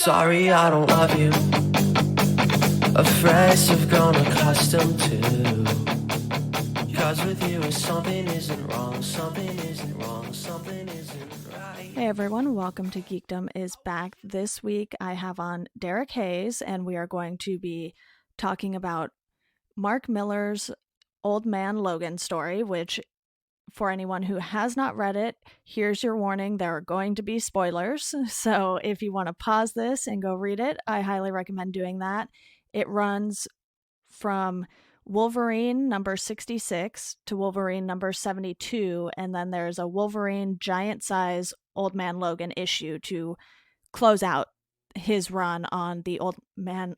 Sorry, I don't love you. A phrase you've grown accustomed to. Cause with you, something isn't wrong, something isn't wrong, something isn't right. Hey everyone, welcome to Geekdom is back. This week I have on Derek Hayes, and we are going to be talking about Mark Millar's Old Man Logan story, which, for anyone who has not read it, here's your warning, there are going to be spoilers. So if you want to pause this and go read it, I highly recommend doing that. It runs from Wolverine number 66 to Wolverine number 72, and then there's a Wolverine giant size Old Man Logan issue to close out his run on the Old Man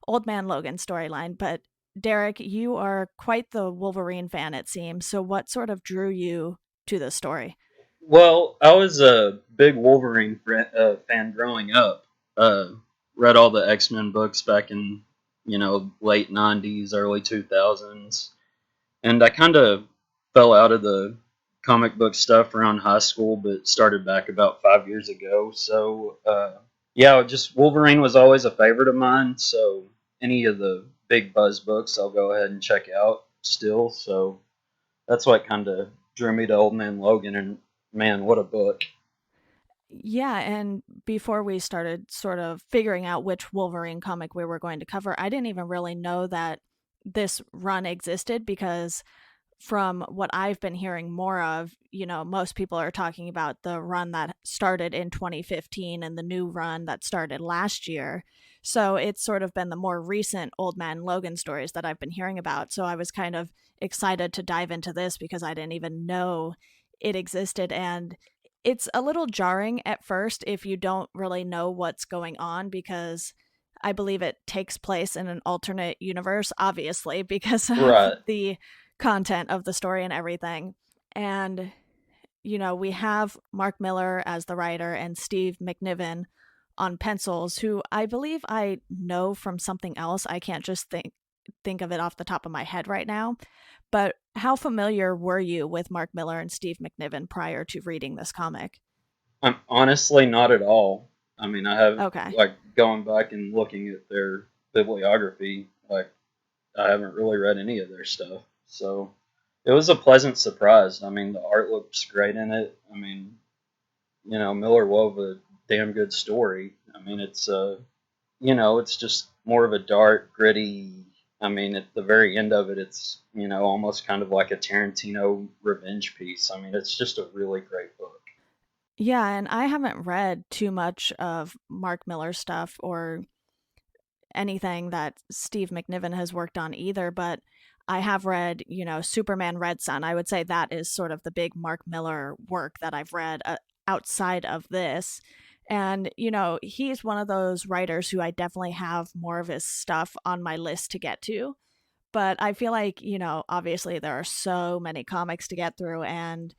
Logan storyline. But Derek, you are quite the Wolverine fan, it seems. So what sort of drew you to the story? Well, I was a big Wolverine fan growing up. Uh, Read all the X-Men books back in, late 90s, early 2000s. And I kind of fell out of the comic book stuff around high school, but started back about 5 years ago. So, yeah, just Wolverine was always a favorite of mine. So, any of the big buzz books, I'll go ahead and check out still. So, that's what kind of drew me to Old Man Logan. And man, what a book. Yeah, and before we started sort of figuring out which Wolverine comic we were going to cover, I didn't even really know that this run existed because from what I've been hearing more of, most people are talking about the run that started in 2015 and the new run that started last year. So it's sort of been the more recent Old Man Logan stories that I've been hearing about. So I was kind of excited to dive into this because I didn't even know it existed. And it's a little jarring at first if you don't really know what's going on because I believe it takes place in an alternate universe, obviously, because of Right. the content of the story and everything. And, we have Mark Millar as the writer and Steve McNiven on pencils, who I believe I know from something else. I can't just think of it off the top of my head right now. But how familiar were you with Mark Millar and Steve McNiven prior to reading this comic? I'm honestly not at all. I mean, I have, Okay. like, going back and looking at their bibliography, like, I haven't really read any of their stuff. So it was a pleasant surprise. I mean, the art looks great in it. I mean, Miller wove a damn good story. I mean, it's just more of a dark, gritty. I mean, at the very end of it, it's, almost kind of like a Tarantino revenge piece. I mean, it's just a really great book. Yeah, and I haven't read too much of Mark Millar stuff or anything that Steve McNiven has worked on either, but I have read, Superman Red Sun. I would say that is sort of the big Mark Millar work that I've read outside of this. And, he's one of those writers who I definitely have more of his stuff on my list to get to. But I feel like, obviously there are so many comics to get through. And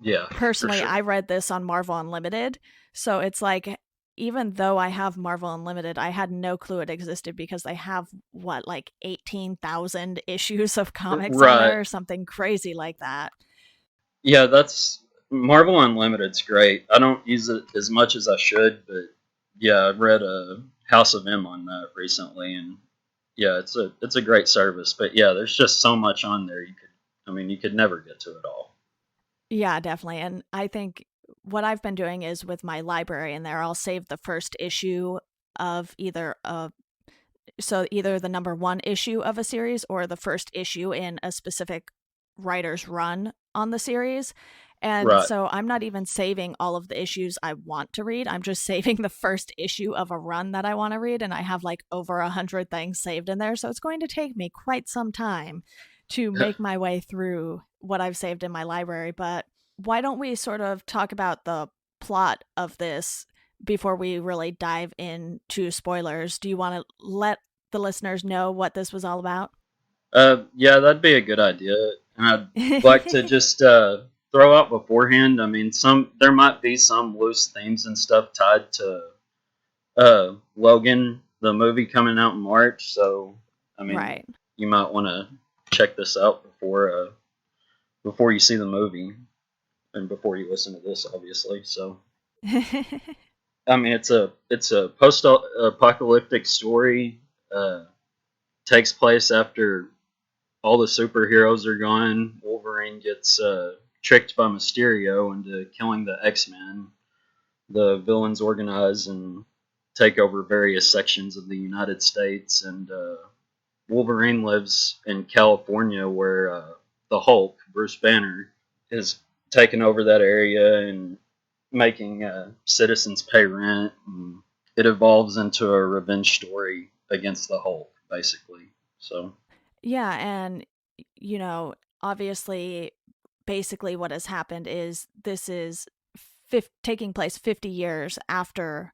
Yeah, for personally, sure. I read this on Marvel Unlimited. So it's like, even though I have Marvel Unlimited, I had no clue it existed because they have, what, like 18,000 issues of comics on Right. there or something crazy like that. Yeah, that's Marvel Unlimited's great. I don't use it as much as I should, but yeah, I read a House of M on that recently, and yeah, it's a great service. But yeah, there's just so much on there. You could never get to it all. Yeah, definitely. And I think what I've been doing is with my library in there, I'll save the first issue of either the number one issue of a series or the first issue in a specific writer's run on the series. And Right. so I'm not even saving all of the issues I want to read. I'm just saving the first issue of a run that I want to read. And I have like over 100 things saved in there. So it's going to take me quite some time to make my way through what I've saved in my library. But why don't we sort of talk about the plot of this before we really dive into spoilers? Do you want to let the listeners know what this was all about? Yeah, that'd be a good idea. And I'd like to just throw out beforehand. I mean, there might be some loose themes and stuff tied to Logan, the movie coming out in March. So, I mean, Right. you might want to check this out before you see the movie and before you listen to this, obviously. So, I mean, it's a post-apocalyptic story. Takes place after all the superheroes are gone. Wolverine gets tricked by Mysterio into killing the X-Men. The villains organize and take over various sections of the United States, and Wolverine lives in California, where the Hulk, Bruce Banner, is taking over that area and making citizens pay rent. And it evolves into a revenge story against the Hulk, basically. So, Yeah, and you know, obviously, basically what has happened is this is taking place 50 years after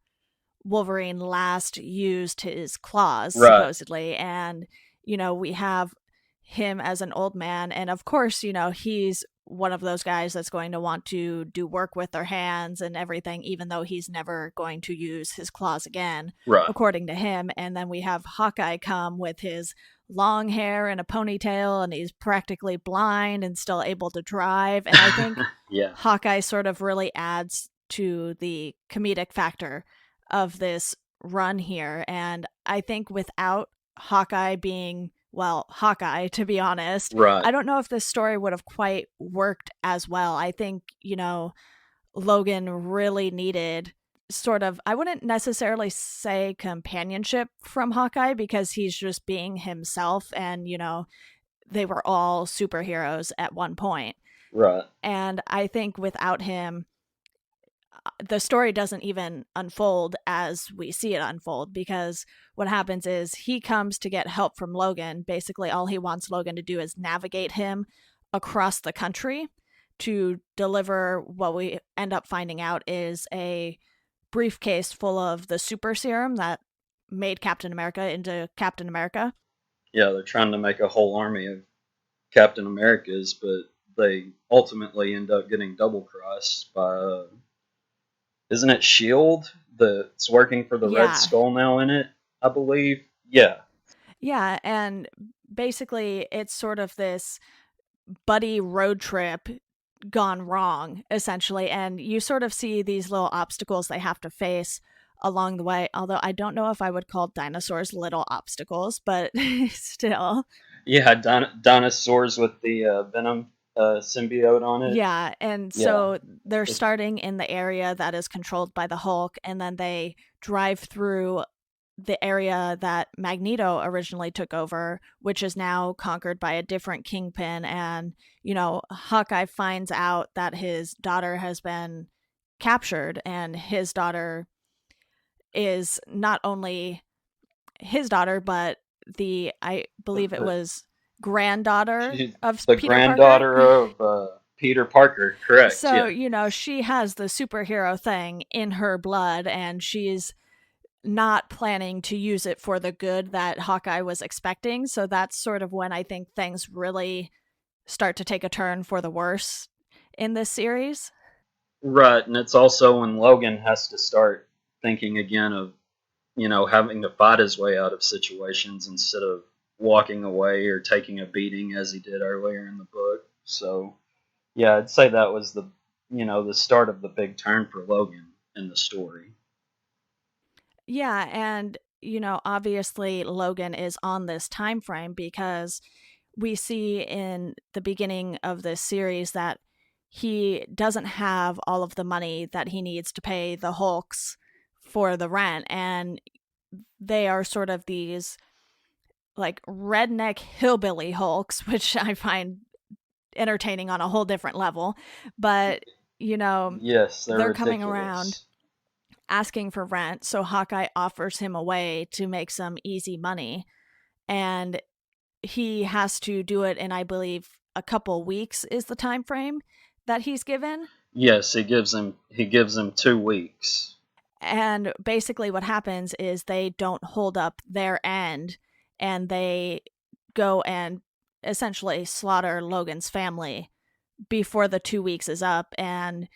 Wolverine last used his claws, right, supposedly. And, we have him as an old man. And of course, he's one of those guys that's going to want to do work with their hands and everything, even though he's never going to use his claws again, right, according to him. And then we have Hawkeye come with his long hair and a ponytail, and he's practically blind and still able to drive. And I think yeah, Hawkeye sort of really adds to the comedic factor of this run here. And I think without Hawkeye being, well, Hawkeye, to be honest, right, I don't know if this story would have quite worked as well. I think, Logan really needed sort of, I wouldn't necessarily say companionship from Hawkeye, because he's just being himself. And, they were all superheroes at one point. right. And I think without him, the story doesn't even unfold as we see it unfold, because what happens is he comes to get help from Logan. Basically, all he wants Logan to do is navigate him across the country to deliver what we end up finding out is a briefcase full of the super serum that made Captain America into Captain America. Yeah, they're trying to make a whole army of Captain Americas, but they ultimately end up getting double crossed by isn't it Shield that's working for the Red Yeah. Skull now in it? I believe. Yeah, Yeah. And basically, it's sort of this buddy road trip gone wrong, essentially. And you sort of see these little obstacles they have to face along the way. Although I don't know if I would call dinosaurs little obstacles, but still. yeah. Dinosaurs with the Venom symbiote on it. Yeah. And Yeah, so they're it, starting in the area that is controlled by the Hulk, and then they drive through the area that Magneto originally took over, which is now conquered by a different kingpin. And, Hawkeye finds out that his daughter has been captured, and his daughter is not only his daughter, but I believe it the, was granddaughter she's of the Peter Parker. granddaughter of Peter Parker. Correct. So, Yeah. she has the superhero thing in her blood, and she's not planning to use it for the good that Hawkeye was expecting. So that's sort of when I think things really start to take a turn for the worse in this series. Right, and it's also when Logan has to start thinking again of having to fight his way out of situations instead of walking away or taking a beating as he did earlier in the book. So, yeah, I'd say that was the start of the big turn for Logan in the story. Yeah, and obviously Logan is on this time frame because we see in the beginning of this series that he doesn't have all of the money that he needs to pay the Hulks for the rent, and they are sort of these like redneck hillbilly Hulks, which I find entertaining on a whole different level. But, Yes, they're they're coming around ridiculous. asking for rent. So Hawkeye offers him a way to make some easy money. And he has to do it in, I believe, a couple weeks is the time frame that he's given. Yes, he gives him 2 weeks. And basically what happens is they don't hold up their end, and they go and essentially slaughter Logan's family before the 2 weeks is up. And,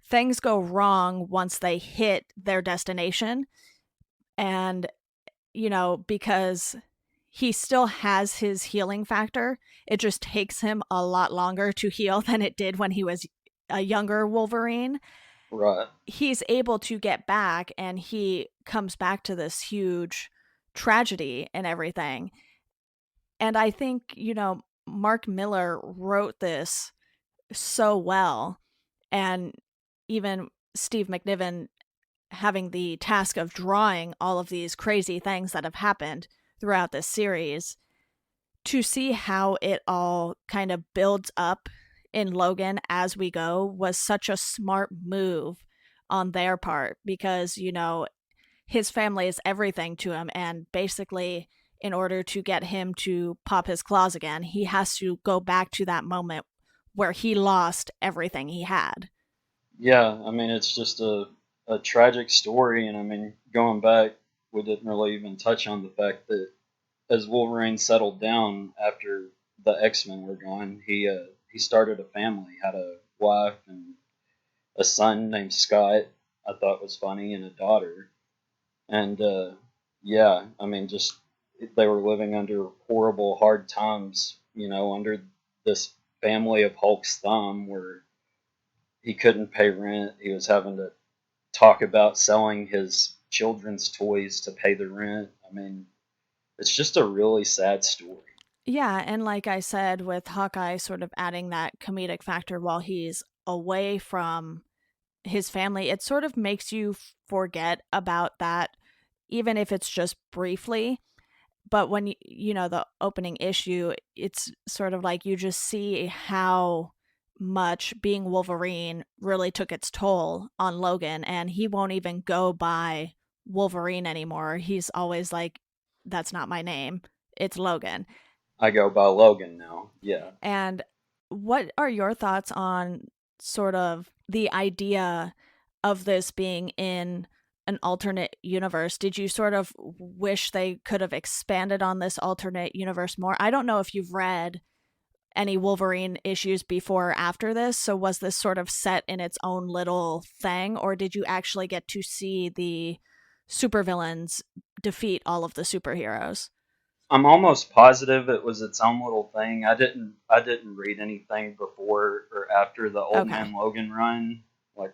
things go wrong once they hit their destination. And, because he still has his healing factor, it just takes him a lot longer to heal than it did when he was a younger Wolverine. Right. he's able to get back, and he comes back to this huge tragedy and everything. And I think, Mark Millar wrote this so well. And even Steve McNiven having the task of drawing all of these crazy things that have happened throughout this series, to see how it all kind of builds up in Logan as we go was such a smart move on their part, because, his family is everything to him. And basically, in order to get him to pop his claws again, he has to go back to that moment where he lost everything he had. Yeah, I mean, it's just a tragic story, and I mean, going back, we didn't really even touch on the fact that as Wolverine settled down after the X Men were gone, he started a family, had a wife and a son named Scott. I thought was funny, and a daughter. And yeah, I mean, just they were living under horrible, hard times, under this family of Hulk's thumb, where he couldn't pay rent. He was having to talk about selling his children's toys to pay the rent. I mean, it's just a really sad story. Yeah, and like I said, with Hawkeye sort of adding that comedic factor while he's away from his family, it sort of makes you forget about that, even if it's just briefly. But when the opening issue, it's sort of like you just see how much being Wolverine really took its toll on Logan, and he won't even go by Wolverine anymore. He's always like, that's not my name, it's Logan. I go by Logan now. Yeah. And what are your thoughts on sort of the idea of this being in an alternate universe? Did you sort of wish they could have expanded on this alternate universe more? I don't know if you've read any Wolverine issues before or after this, so was this sort of set in its own little thing, or did you actually get to see the supervillains defeat all of the superheroes? I'm almost positive it was its own little thing. I didn't read anything before or after the Old Man Okay. Logan run. Like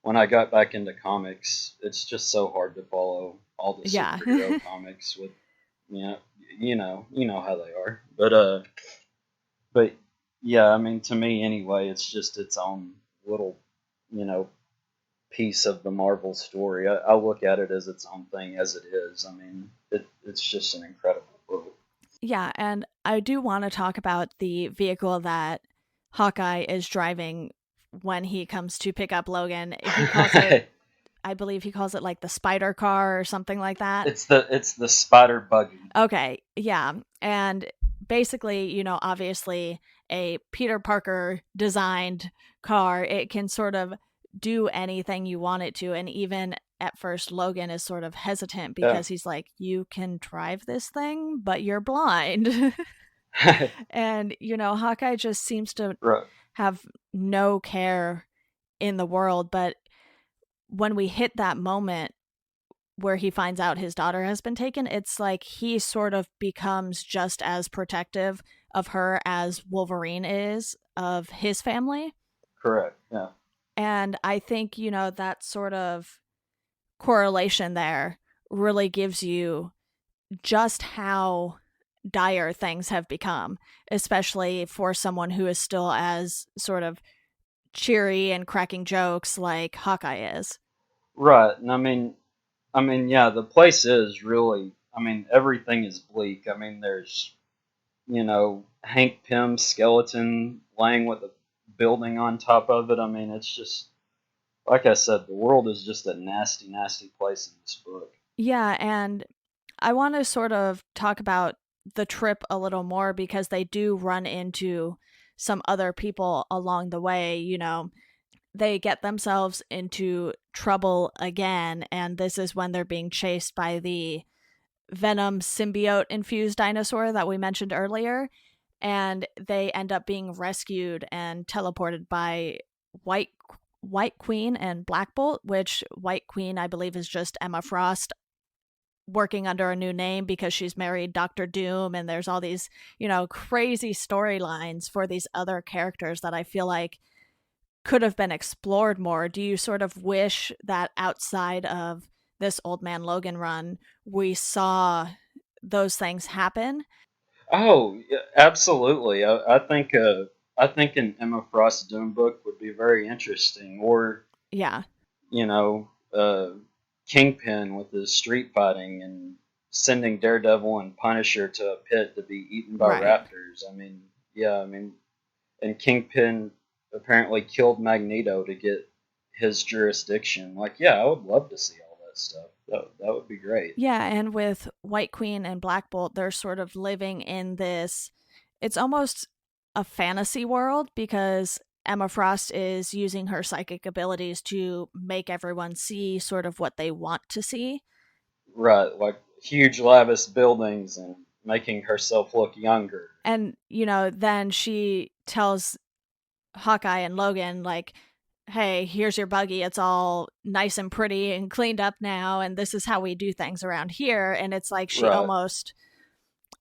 when I got back into comics, it's just so hard to follow all the Yeah. superhero comics with you know you know how they are. But yeah, I mean to me anyway, it's just its own little you know piece of the Marvel story. I look at it as its own thing as it is. I mean, it's just an incredible book. Yeah, and I do want to talk about the vehicle that Hawkeye is driving when he comes to pick up Logan. He calls it, I believe he calls it like the spider car or something like that. it's the spider buggy. Okay, yeah. And basically, obviously a Peter Parker designed car, it can sort of do anything you want it to. And even at first, Logan is sort of hesitant Yeah. because he's like, you can drive this thing, but you're blind. And, Hawkeye just seems to Right. have no care in the world. But when we hit that moment where he finds out his daughter has been taken, it's like he sort of becomes just as protective of her as Wolverine is of his family. Correct. Yeah. And I think, that sort of correlation there really gives you just how dire things have become, especially for someone who is still as sort of cheery and cracking jokes like Hawkeye is. Right. And I mean, yeah, the place is really. I mean, everything is bleak. I mean, there's Hank Pym's skeleton laying with a building on top of it. I mean, it's just like I said, the world is just a nasty, nasty place in this book. Yeah, and I want to sort of talk about the trip a little more because they do run into some other people along the way. They get themselves into trouble again, and this is when they're being chased by the venom symbiote infused dinosaur that we mentioned earlier. And they end up being rescued and teleported by White White Queen and Black Bolt, which White Queen I believe is just Emma Frost working under a new name because she's married Doctor Doom, and there's all these, crazy storylines for these other characters that I feel like could have been explored more. Do you sort of wish that outside of this Old Man Logan run, we saw those things happen? Oh, yeah, absolutely. I think an Emma Frost Doom book would be very interesting, or Yeah, you know, Kingpin with his street fighting and sending Daredevil and Punisher to a pit to be eaten by right. raptors. I mean, yeah, I mean, and Kingpin apparently killed Magneto to get his jurisdiction. Like, yeah, I would love to see all that stuff. That would be great. Yeah, and with White Queen and Black Bolt, they're sort of living in this, it's almost a fantasy world because Emma Frost is using her psychic abilities to make everyone see sort of what they want to see. Right, like huge lavish buildings and making herself look younger. And, then she tells Hawkeye and Logan, like, hey, here's your buggy. It's all nice and pretty and cleaned up now. And this is how we do things around here. And it's like she Right, almost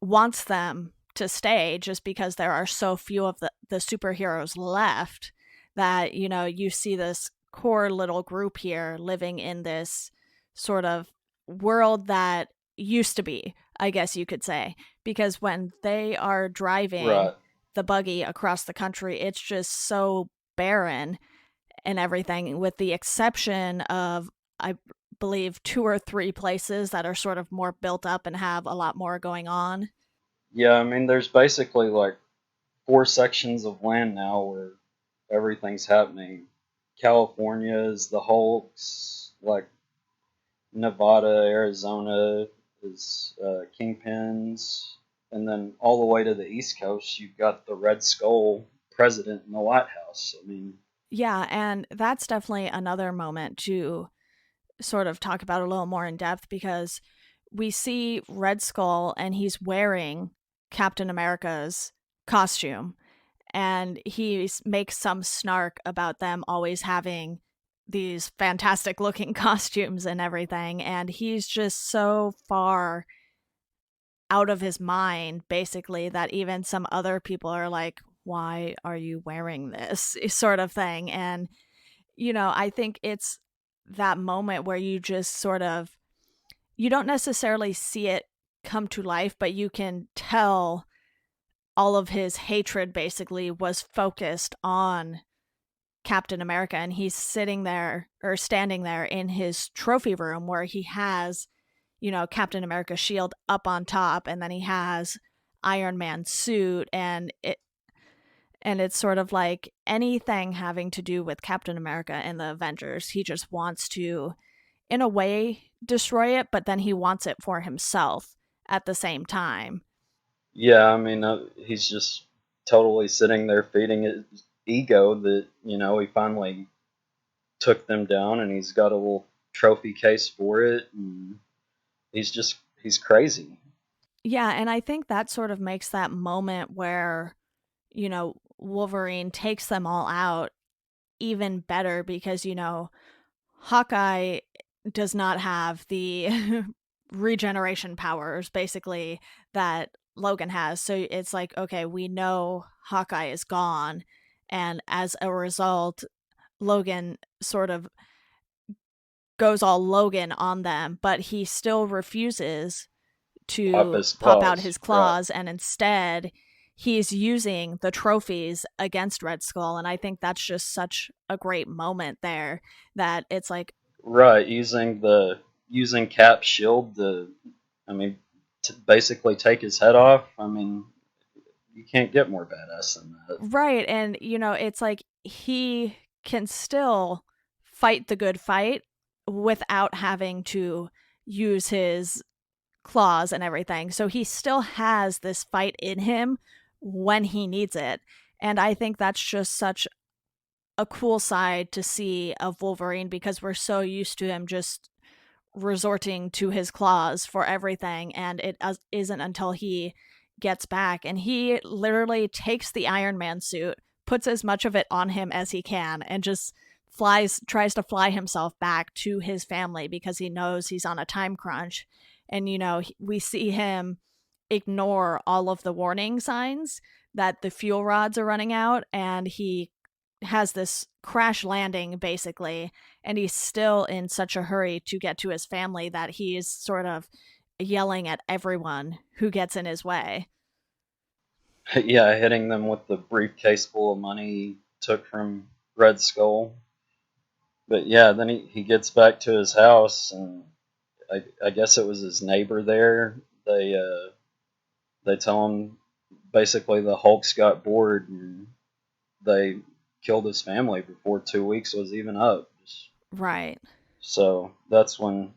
wants them to stay just because there are so few of the superheroes left that, you see this core little group here living in this sort of world that used to be, I guess you could say. Because when they are driving right. the buggy across the country, it's just so barren and everything, with the exception of, I believe, two or three places that are sort of more built up and have a lot more going on. Yeah, I mean, there's basically like four sections of land now where everything's happening. California is the Hulks, like Nevada, Arizona is Kingpins, and then all the way to the East Coast, you've got the Red Skull president in the White House. I mean, Yeah, and that's definitely another moment to sort of talk about a little more in depth because we see Red Skull and he's wearing Captain America's costume, and he makes some snark about them always having these fantastic looking costumes and everything, and he's just so far out of his mind basically that even some other people are like, why are you wearing this, sort of thing. And I think it's that moment where you just sort of, you don't necessarily see it come to life, but you can tell all of his hatred basically was focused on Captain America. And he's sitting there or standing there in his trophy room where he has, Captain America's shield up on top, and then he has Iron Man's suit, and it's sort of like anything having to do with Captain America and the Avengers, he just wants to, in a way, destroy it, but then he wants it for himself at the same time. yeah, I mean, he's just totally sitting there feeding his ego that he finally took them down, and he's got a little trophy case for it, and he's crazy. Yeah, and I think that sort of makes that moment where, Wolverine takes them all out even better because, Hawkeye does not have the regeneration powers basically that Logan has. So it's like, okay, we know Hawkeye is gone. And as a result, Logan sort of goes all Logan on them, but he still refuses Pop to his pop out claws, his right? claws, and instead he's using the trophies against Red Skull. And I think that's just such a great moment there that it's like, Right, using Cap's shield to, I mean, to basically take his head off. I mean, you can't get more badass than that. right. And, it's like he can still fight the good fight without having to use his claws and everything. So he still has this fight in him when he needs it. And I think that's just such a cool side to see of Wolverine because we're so used to him just resorting to his claws for everything. And it isn't until he gets back and he literally takes the Iron Man suit, puts as much of it on him as he can, and just tries to fly himself back to his family because he knows he's on a time crunch. And, we see him ignore all of the warning signs that the fuel rods are running out, and he has this crash landing basically, and he's still in such a hurry to get to his family that he's sort of yelling at everyone who gets in his way. Yeah, hitting them with the briefcase full of money he took from Red Skull. But yeah, then he gets back to his house, and I guess it was his neighbor there. They tell him basically the Hulk's got bored, and they killed his family before 2 weeks was even up. Right. So that's when,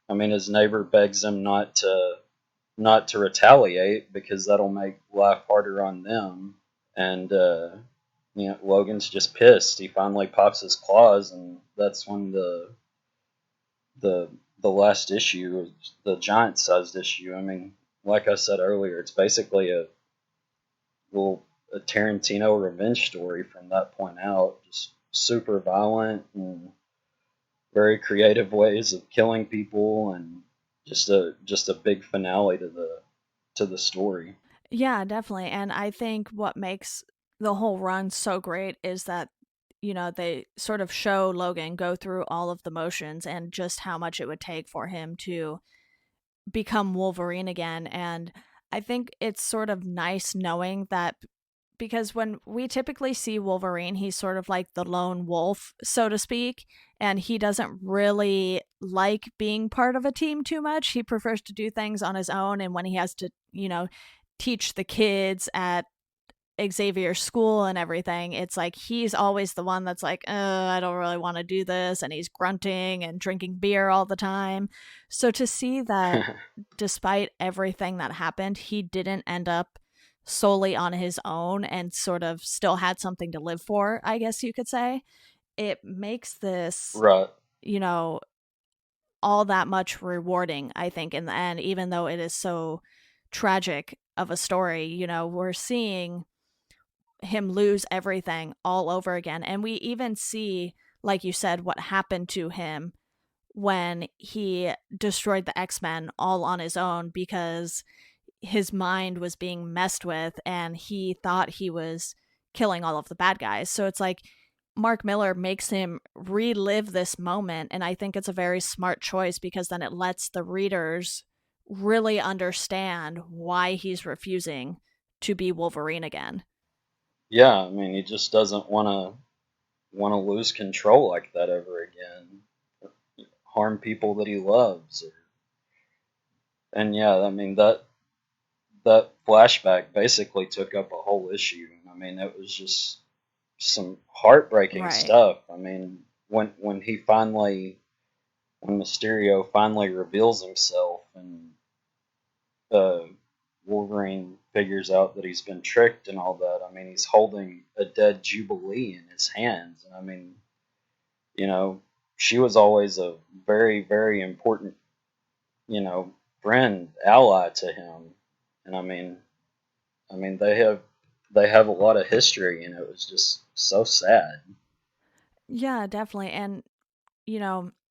I mean, his neighbor begs him not to retaliate because that'll make life harder on them. And Logan's just pissed. He finally pops his claws, and that's when the the last issue, the giant sized issue. I mean, like I said earlier, it's basically a Tarantino revenge story from that point out. Just super violent and very creative ways of killing people, and just a big finale to the story. Yeah, definitely. And I think what makes the whole run so great is that, they sort of show Logan go through all of the motions and just how much it would take for him to become Wolverine again. And I think it's sort of nice knowing that, because when we typically see Wolverine, he's sort of like the lone wolf, so to speak, and he doesn't really like being part of a team too much. He prefers to do things on his own, and when he has to, teach the kids at Xavier's school and everything, it's like he's always the one that's like, I don't really want to do this. And he's grunting and drinking beer all the time. So to see that despite everything that happened, he didn't end up solely on his own and sort of still had something to live for, I guess you could say, it makes this, Right. you know, all that much rewarding, I think, in the end, even though it is so tragic of a story. We're seeing him lose everything all over again. And we even see, like you said, what happened to him when he destroyed the X-Men all on his own because his mind was being messed with and he thought he was killing all of the bad guys. So it's like Mark Millar makes him relive this moment. And I think it's a very smart choice because then it lets the readers really understand why he's refusing to be Wolverine again. Yeah, I mean, he just doesn't want to lose control like that ever again. Harm people that he loves, and yeah, I mean that flashback basically took up a whole issue. I mean, it was just some heartbreaking Right. stuff. I mean, when Mysterio finally reveals himself, and uh, Wolverine figures out that he's been tricked and all that. I mean, he's holding a dead Jubilee in his hands, and I mean, you know, she was always a very, very important, friend, ally to him, and I mean, they have a lot of history, and it was just so sad. Yeah, definitely. And,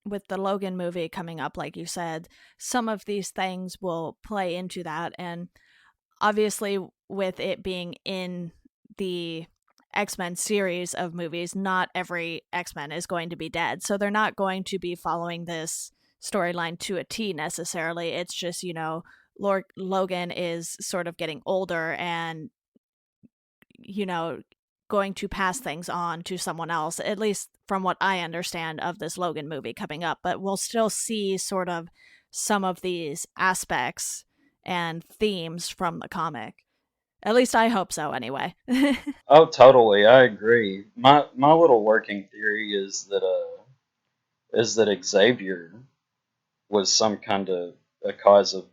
with the Logan movie coming up, like you said, some of these things will play into that. And obviously, with it being in the X-Men series of movies, not every X-Men is going to be dead. So they're not going to be following this storyline to a T necessarily. It's just, Logan is sort of getting older and, you know, going to pass things on to someone else, at least from what I understand of this Logan movie coming up. But we'll still see sort of some of these aspects and themes from the comic. At least I hope so, anyway. Oh, totally, I agree. My little working theory is that Xavier was some kind of a cause of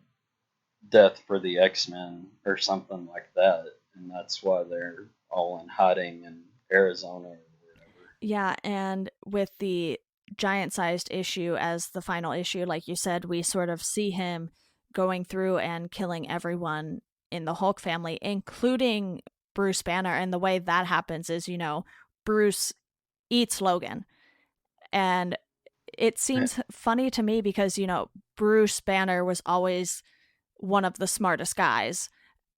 death for the X Men or something like that, and that's why they're all in hiding in Arizona or wherever. Yeah, and with the giant sized issue as the final issue, like you said, we sort of see him going through and killing everyone in the Hulk family, including Bruce Banner. And the way that happens is, Bruce eats Logan. And it seems funny to me because, Bruce Banner was always one of the smartest guys.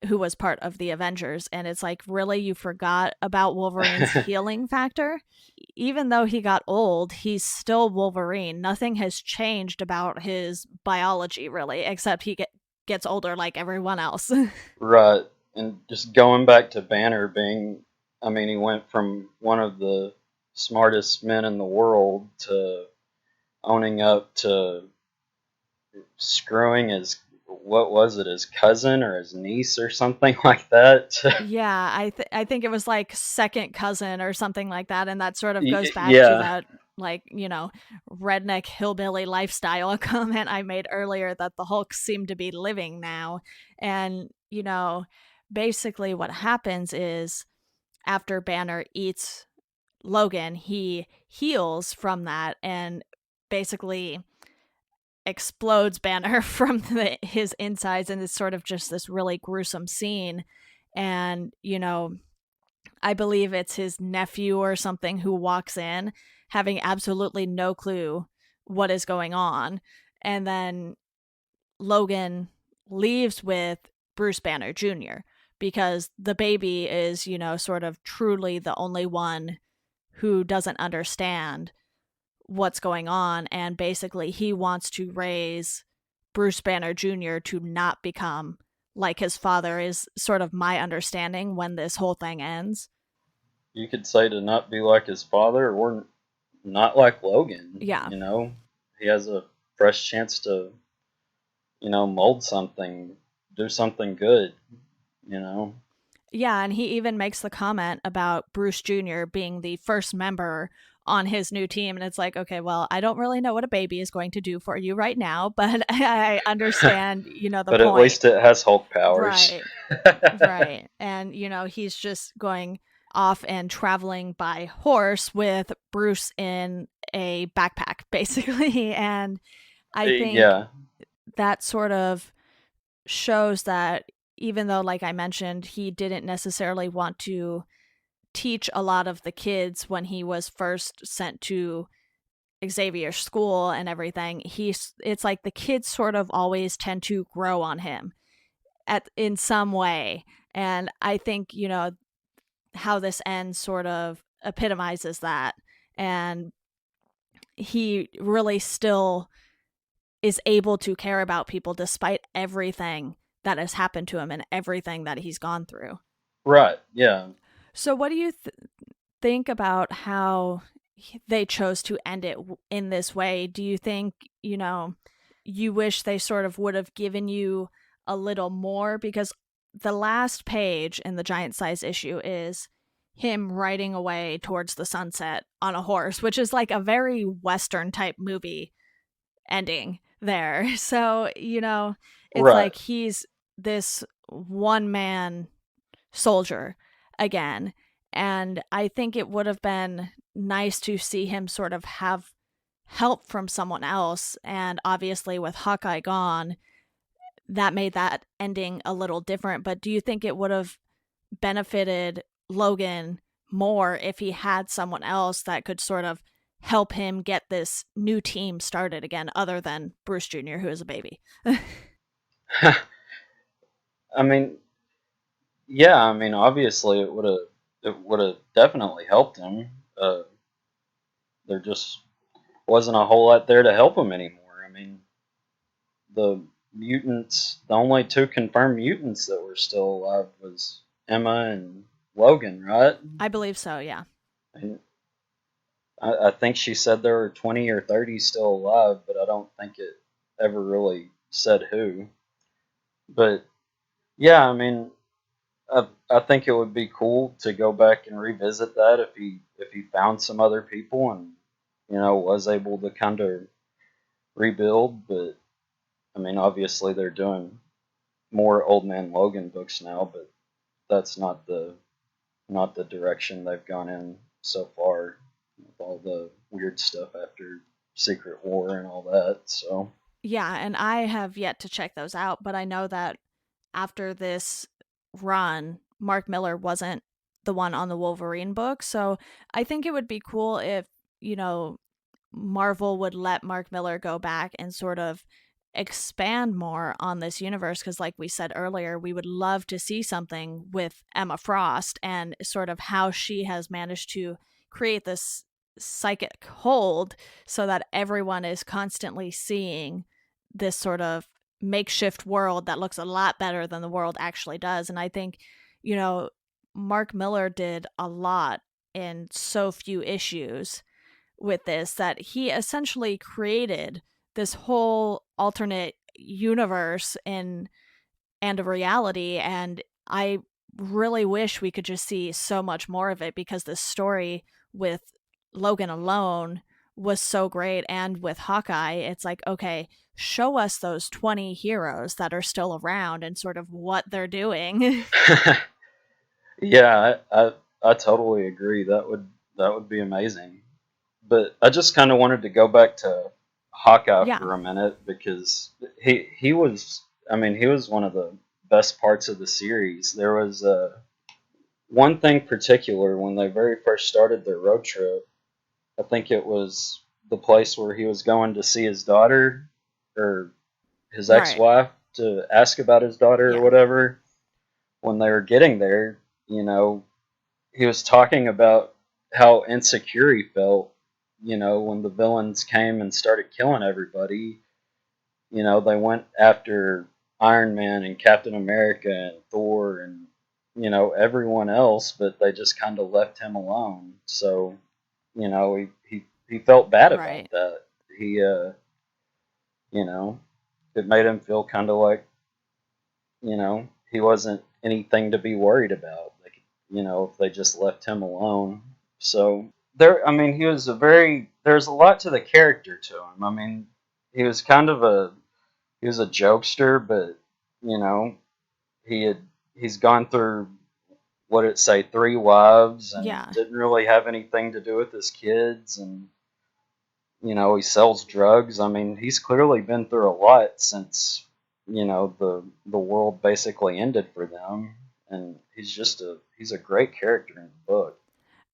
who was part of the Avengers. And it's like, really, you forgot about Wolverine's healing factor? Even though he got old, he's still Wolverine. Nothing has changed about his biology, really, except he gets older like everyone else. Right. And just going back to Banner being, I mean, he went from one of the smartest men in the world to owning up to screwing his, what was it, his cousin or his niece or something like that. Yeah, I think it was like second cousin or something like that, and that sort of goes back to Yeah. that, like, redneck hillbilly lifestyle comment I made earlier, that the Hulk seemed to be living now. And basically what happens is, after Banner eats Logan, he heals from that and basically explodes Banner from his insides, and it's sort of just this really gruesome scene. And I believe it's his nephew or something who walks in having absolutely no clue what is going on, and then Logan leaves with Bruce Banner Jr. because the baby is sort of truly the only one who doesn't understand what's going on, and basically he wants to raise Bruce Banner Jr. to not become like his father, is sort of my understanding when this whole thing ends. You could say to not be like his father or not like Logan. Yeah. He has a fresh chance to, mold something, do something good, you know. Yeah, and he even makes the comment about Bruce Jr. being the first member on his new team. And it's like, okay, well, I don't really know what a baby is going to do for you right now, but I understand, the But point. at least it has Hulk powers. Right. Right. And, he's just going off and traveling by horse with Bruce in a backpack, basically. And I think Yeah. that sort of shows that, even though, like I mentioned, he didn't necessarily want to teach a lot of the kids when he was first sent to Xavier's school and everything, it's like the kids sort of always tend to grow on him in some way. And I think, how this ends sort of epitomizes that. And he really still is able to care about people despite everything that has happened to him and everything that he's gone through. Right. Yeah. So what do you think about how they chose to end it in this way? Do you think, you wish they sort of would have given you a little more? Because the last page in the giant size issue is him riding away towards the sunset on a horse, which is like a very Western type movie ending there. So, it's Right. like he's this one man soldier again. And I think it would have been nice to see him sort of have help from someone else. And obviously, with Hawkeye gone, that made that ending a little different. But do you think it would have benefited Logan more if he had someone else that could sort of help him get this new team started again, other than Bruce Jr., who is a baby? I mean, yeah. I mean, obviously, it would have definitely helped him. There just wasn't a whole lot there to help him anymore. I mean, the the only two confirmed mutants that were still alive was Emma and Logan, right? I believe so, yeah. And I think she said there were 20 or 30 still alive, but I don't think it ever really said who. But yeah, I mean, I think it would be cool to go back and revisit that if he found some other people and was able to kind of rebuild. But I mean, obviously they're doing more Old Man Logan books now, but that's not the direction they've gone in so far with all the weird stuff after Secret War and all that. So Yeah, and I have yet to check those out, but I know that after this run, Mark Millar wasn't the one on the Wolverine book. So I think it would be cool if, Marvel would let Mark Millar go back and sort of expand more on this universe, because like we said earlier, we would love to see something with Emma Frost and sort of how she has managed to create this psychic hold so that everyone is constantly seeing this sort of makeshift world that looks a lot better than the world actually does. And I think, you know, Mark Millar did a lot in so few issues with this, that he essentially created this whole alternate universe and a reality. And I really wish we could just see so much more of it, because the story with Logan alone was so great. And with Hawkeye, it's like, okay, show us those 20 heroes that are still around and sort of what they're doing. Yeah, I totally agree. That would be amazing. But I just kind of wanted to go back to Hawkeye Yeah, for a minute because he was, I mean, he was one of the best parts of the series. There was one thing particular when they very first started their road trip. I think it was the place where he was going to see his daughter or his right. ex-wife to ask about his daughter or Yeah, whatever. When they were getting there, you know, he was talking about how insecure he felt, you know, when the villains came and started killing everybody. You know, they went after Iron Man and Captain America and Thor and, you know, everyone else, but they just kind of left him alone. So, you know, he felt bad about right. that. He, you know, it made him feel kind of like, you know, he wasn't anything to be worried about. Like, you know, if they just left him alone. So there, I mean, he was a very. There's a lot to the character to him. I mean, he was kind of a he was a jokester, but you know, he he's gone through what did it say 3 wives and Yeah. didn't really have anything to do with his kids and you know, he sells drugs. I mean, he's clearly been through a lot since, you know, the world basically ended for them. And he's a great character in the book.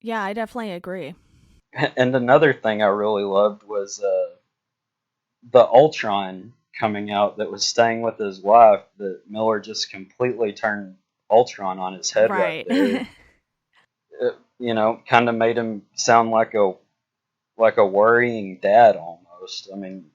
Yeah, I definitely agree. And another thing I really loved was the Ultron coming out that was staying with his wife that Miller just completely turned Ultron on his head right Right. there. It, you know, kind of made him sound like a worrying dad almost. I mean,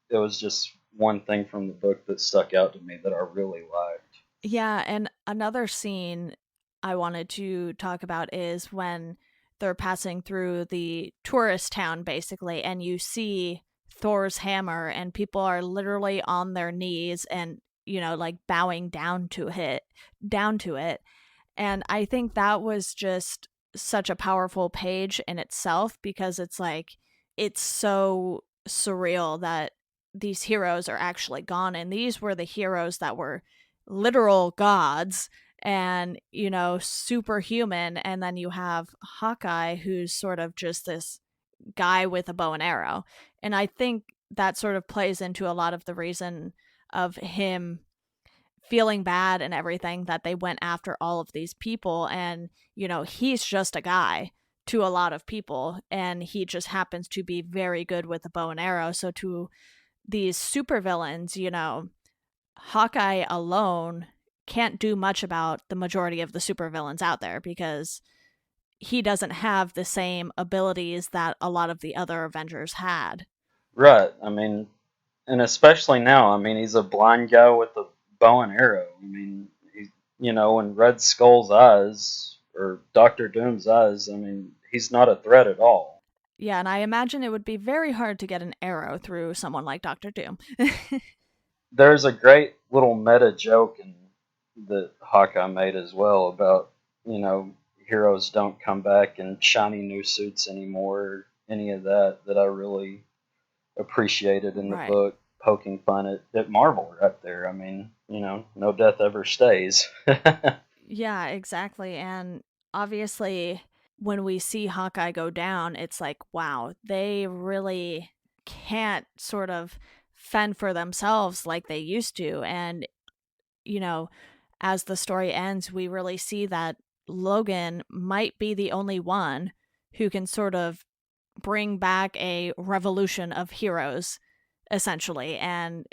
it was just one thing from the book that stuck out to me that I really liked. Yeah, and another scene I wanted to talk about is when they're passing through the tourist town, basically, and you see Thor's hammer, and people are literally on their knees and, you know, like bowing down to it. And I think that was just such a powerful page in itself, because it's like, it's so surreal that these heroes are actually gone. And these were the heroes that were literal gods and, you know, superhuman. And then you have Hawkeye, who's sort of just this guy with a bow and arrow. And I think that sort of plays into a lot of the reason of him feeling bad and everything, that they went after all of these people. And, you know, he's just a guy to a lot of people, and he just happens to be very good with the bow and arrow. So to these supervillains, you know, Hawkeye alone can't do much about the majority of the supervillains out there, because he doesn't have the same abilities that a lot of the other Avengers had. Right. I mean, and especially now, I mean, he's a blind guy with a bow and arrow. I mean, he, you know, in Red Skull's eyes or Doctor Doom's eyes, I mean, he's not a threat at all. Yeah, and I imagine it would be very hard to get an arrow through someone like Doctor Doom. There's a great little meta joke that Hawkeye made as well about, you know, heroes don't come back in shiny new suits anymore, any of that I really appreciated in the Right. book, poking fun at Marvel right there. I mean, you know, no death ever stays. Yeah, exactly. And obviously, when we see Hawkeye go down, it's like, wow, they really can't sort of fend for themselves like they used to. And, you know, as the story ends, we really see that Logan might be the only one who can sort of bring back a revolution of heroes, essentially. And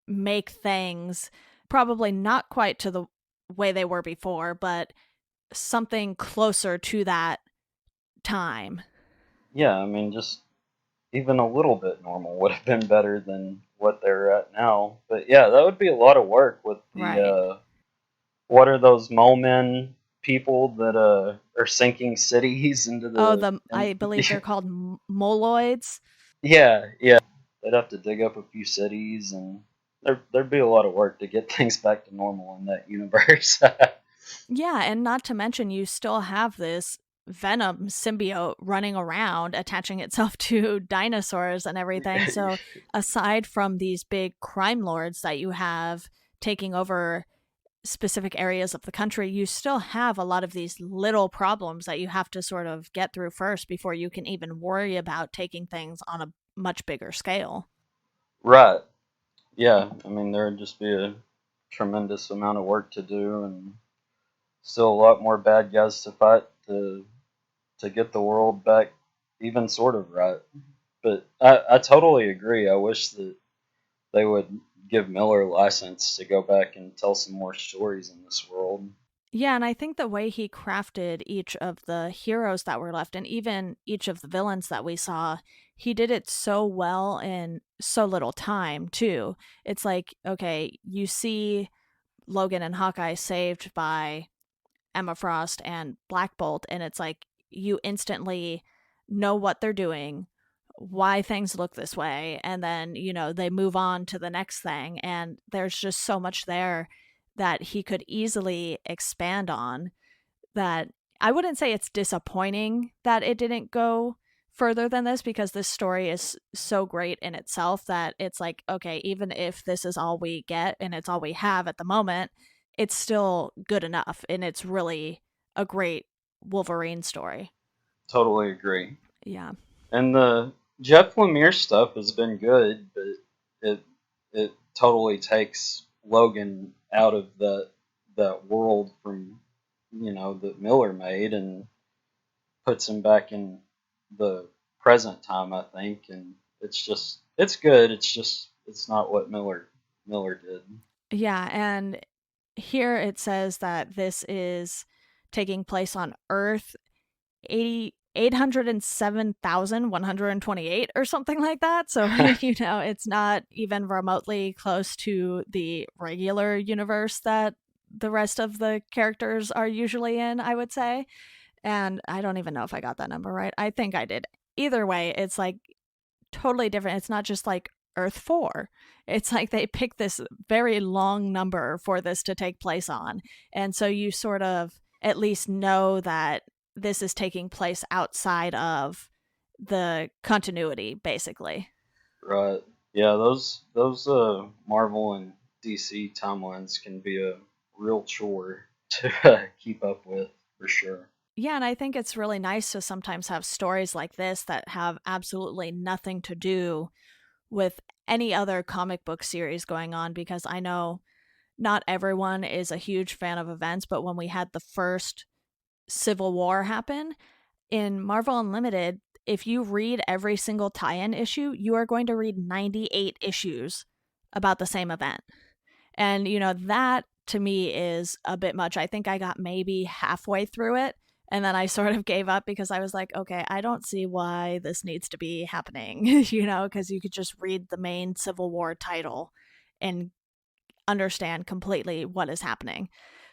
make things probably not quite to the way they were before, but something closer to that time. Yeah, I mean, just even a little bit normal would have been better than what they're at now. But yeah, that would be a lot of work with the Right. what are those mole men people that are sinking cities into Oh, the and I believe they're called moloids. yeah, yeah. They'd have to dig up a few cities and there'd be a lot of work to get things back to normal in that universe. Yeah, and not to mention you still have this venom symbiote running around attaching itself to dinosaurs and everything. So aside from these big crime lords that you have taking over specific areas of the country, you still have a lot of these little problems that you have to sort of get through first before you can even worry about taking things on a much bigger scale. Right. Yeah. I mean, there'd just be a tremendous amount of work to do and still a lot more bad guys to fight to get the world back even sort of right. But I totally agree. I wish that they would give Miller a license to go back and tell some more stories in this world. Yeah, and I think the way he crafted each of the heroes that were left and even each of the villains that we saw, he did it so well in so little time, too. It's like, okay, you see Logan and Hawkeye saved by Emma Frost and Black Bolt, and it's like you instantly know what they're doing, why things look this way, and then, they move on to the next thing. And there's just so much there that he could easily expand on that I wouldn't say it's disappointing that it didn't go further than this because this story is so great in itself that it's like, okay, even if this is all we get and it's all we have at the moment, it's still good enough. And it's really a great Wolverine story. Totally agree. Yeah. And the Jeff Lemire stuff has been good, but it it totally takes Logan out of that world from that Miller made and puts him back in the present time, I think, and it's good. It's just it's not what Miller did. Yeah. And here it says that this is taking place on Earth 807,128 or something like that. So, it's not even remotely close to the regular universe that the rest of the characters are usually in, I would say. And I don't even know if I got that number right. I think I did. Either way, it's like totally different. It's not just like Earth 4. It's like they picked this very long number for this to take place on. And so you sort of at least know that this is taking place outside of the continuity, basically. Right. Yeah, those Marvel and DC timelines can be a real chore to keep up with for sure. Yeah, and I think it's really nice to sometimes have stories like this that have absolutely nothing to do with any other comic book series going on because I know not everyone is a huge fan of events, but when we had the first Civil War happen in Marvel Unlimited, if you read every single tie in issue, you are going to read 98 issues about the same event. And, that to me is a bit much. I think I got maybe halfway through it. And then I sort of gave up because I was like, okay, I don't see why this needs to be happening, because you could just read the main Civil War title and understand completely what is happening.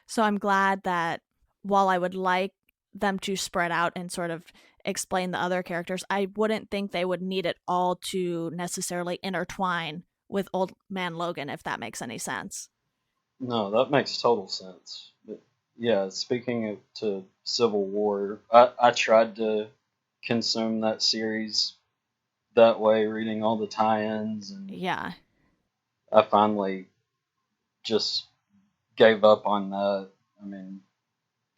So I'm glad that while I would like them to spread out and sort of explain the other characters, I wouldn't think they would need it all to necessarily intertwine with Old Man Logan, if that makes any sense. No, that makes total sense. But yeah, speaking of to Civil War, I tried to consume that series that way, reading all the tie-ins, and Yeah. I finally just gave up on that. I mean,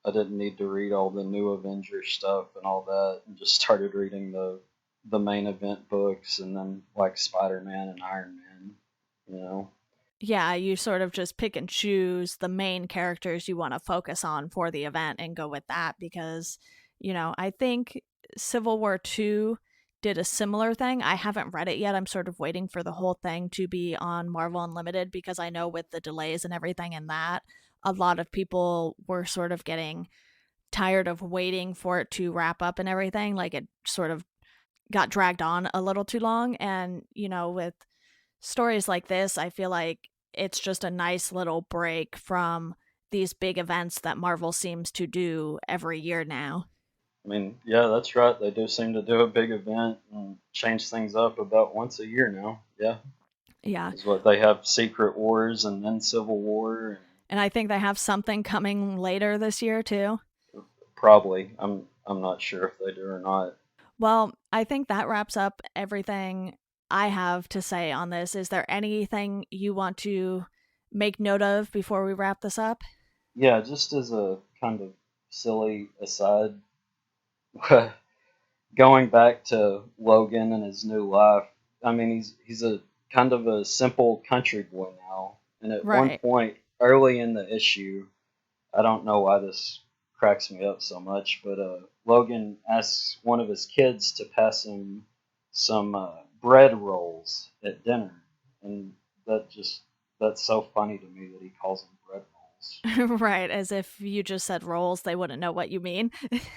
I didn't need to read all the new Avengers stuff and all that, and just started reading the main event books, and then like Spider-Man and Iron Man. You know, Yeah, you sort of just pick and choose the main characters you want to focus on for the event and go with that because, I think Civil War 2 did a similar thing. I haven't read it yet. I'm sort of waiting for the whole thing to be on Marvel Unlimited because I know with the delays and everything in that, a lot of people were sort of getting tired of waiting for it to wrap up and everything. Like it sort of got dragged on a little too long. And, with stories like this, I feel like it's just a nice little break from these big events that Marvel seems to do every year now. I mean, yeah, that's right. They do seem to do a big event and change things up about once a year now. Yeah, Yeah. is what they have Secret Wars and then Civil War. And I think they have something coming later this year too. Probably. I'm not sure if they do or not. Well, I think that wraps up everything I have to say on this. Is there anything you want to make note of before we wrap this up? Yeah, just as a kind of silly aside, going back to Logan and his new life. I mean, he's a kind of a simple country boy now, and at one Right. point early in the issue, I don't know why this cracks me up so much, but Logan asks one of his kids to pass him some bread rolls at dinner, and that's so funny to me that he calls them bread rolls. Right. As if you just said rolls, they wouldn't know what you mean.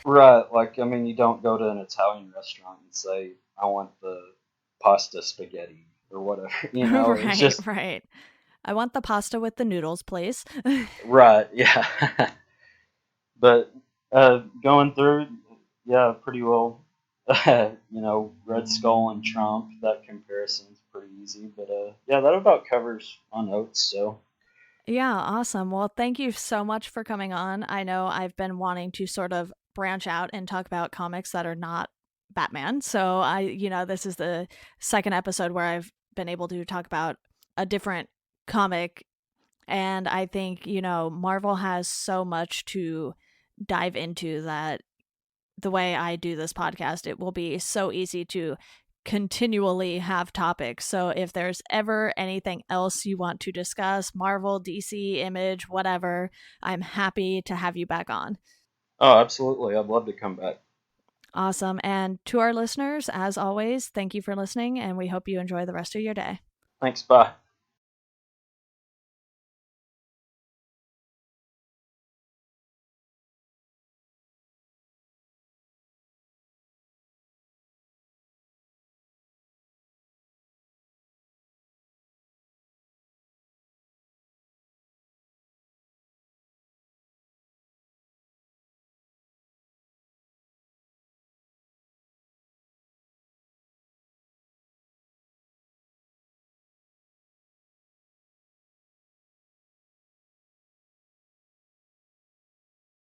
Right, like I mean, you don't go to an Italian restaurant and say, "I want the pasta spaghetti" or whatever. You know, it's Right. just Right. I want the pasta with the noodles, please. right. Yeah, but going through, yeah, pretty well. Red Skull and Trump. That comparison's pretty easy, but yeah, that about covers my notes. So Yeah, awesome. Well, thank you so much for coming on. I know I've been wanting to sort of branch out and talk about comics that are not Batman. So this is the second episode where I've been able to talk about a different comic. And I think, Marvel has so much to dive into that the way I do this podcast, it will be so easy to continually have topics. So if there's ever anything else you want to discuss, Marvel, DC, Image, whatever, I'm happy to have you back on. oh, absolutely, I'd love to come back. Awesome. And to our listeners, as always, thank you for listening, and we hope you enjoy the rest of your day. Thanks, bye.